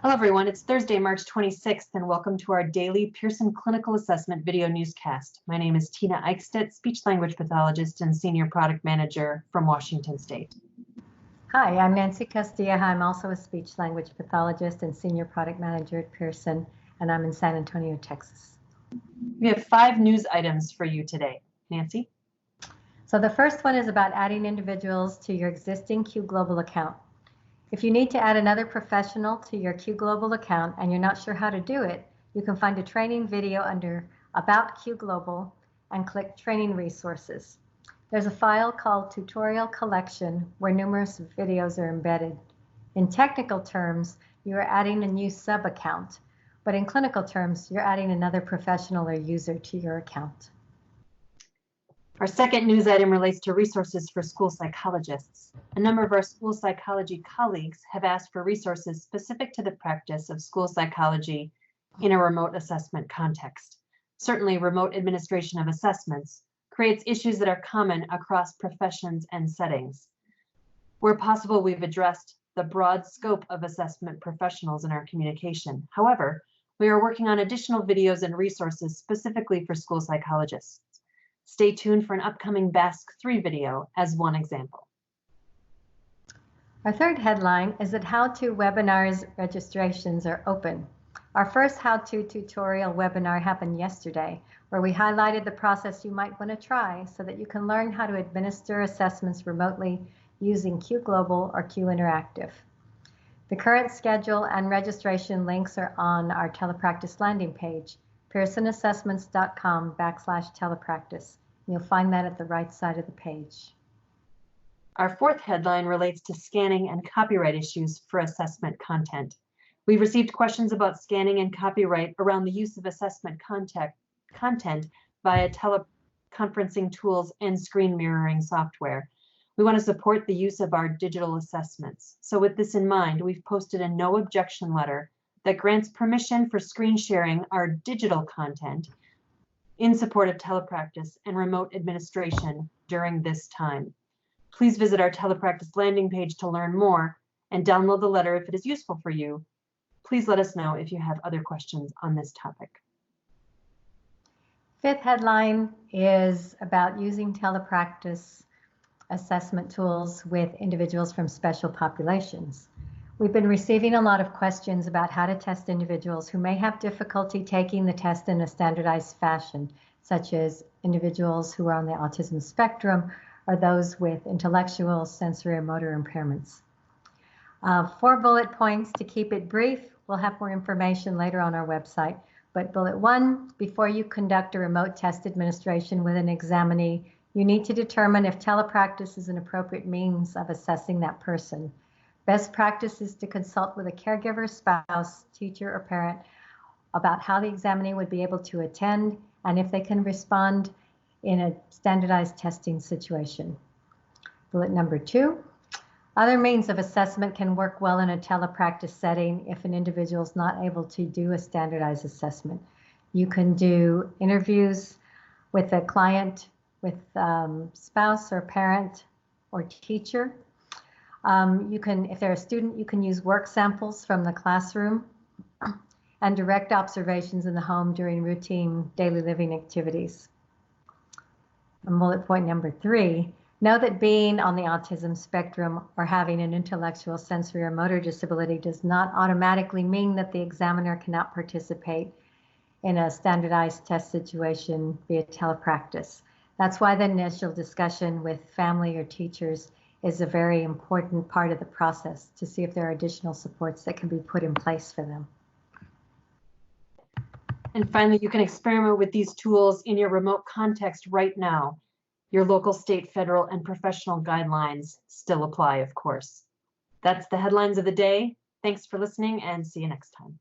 Hello, everyone. It's Thursday, March 26th, and welcome to our daily Pearson Clinical Assessment video newscast. My name is Tina Eichstedt, speech-language pathologist and senior product manager from Washington State. Hi, I'm Nancy Castilla. I'm also a speech-language pathologist and senior product manager at Pearson, and I'm in San Antonio, Texas. We have 5 news items for you today. Nancy? So the first one is about adding individuals to your existing Qglobal account. If you need to add another professional to your Qglobal account and you're not sure how to do it, you can find a training video under About Qglobal and click Training Resources. There's a file called Tutorial Collection where numerous videos are embedded. In technical terms, you are adding a new sub-account, but in clinical terms, you're adding another professional or user to your account. Our second news item relates to resources for school psychologists. A number of our school psychology colleagues have asked for resources specific to the practice of school psychology in a remote assessment context. Certainly, remote administration of assessments creates issues that are common across professions and settings. Where possible, we've addressed the broad scope of assessment professionals in our communication. However, we are working on additional videos and resources specifically for school psychologists. Stay tuned for an upcoming BASC 3 video as one example. Our third headline is that how-to webinars registrations are open. Our first how-to tutorial webinar happened yesterday, where we highlighted the process you might want to try so that you can learn how to administer assessments remotely using Qglobal or Q Interactive. The current schedule and registration links are on our telepractice landing page, pearsonassessments.com/telepractice. You'll find that at the right side of the page. Our fourth headline relates to scanning and copyright issues for assessment content. We've received questions about scanning and copyright around the use of assessment content via teleconferencing tools and screen mirroring software. We want to support the use of our digital assessments. So with this in mind, we've posted a No Objection letter that grants permission for screen sharing our digital content in support of telepractice and remote administration during this time. Please visit our telepractice landing page to learn more and download the letter if it is useful for you. Please let us know if you have other questions on this topic. Fifth headline is about using telepractice assessment tools with individuals from special populations. We've been receiving a lot of questions about how to test individuals who may have difficulty taking the test in a standardized fashion, such as individuals who are on the autism spectrum or those with intellectual, sensory, or motor impairments. 4 bullet points to keep it brief. We'll have more information later on our website. But bullet 1, before you conduct a remote test administration with an examinee, you need to determine if telepractice is an appropriate means of assessing that person. Best practice is to consult with a caregiver, spouse, teacher, or parent about how the examinee would be able to attend and if they can respond in a standardized testing situation. Bullet number 2, other means of assessment can work well in a telepractice setting if an individual is not able to do a standardized assessment. You can do interviews with a client, with spouse or parent or teacher. If they're a student, you can use work samples from the classroom and direct observations in the home during routine daily living activities. And bullet point number 3, know that being on the autism spectrum or having an intellectual, sensory, or motor disability does not automatically mean that the examiner cannot participate in a standardized test situation via telepractice. That's why the initial discussion with family or teachers is a very important part of the process to see if there are additional supports that can be put in place for them. And finally, you can experiment with these tools in your remote context right now. Your local, state, federal, and professional guidelines still apply, of course. That's the headlines of the day. Thanks for listening and see you next time.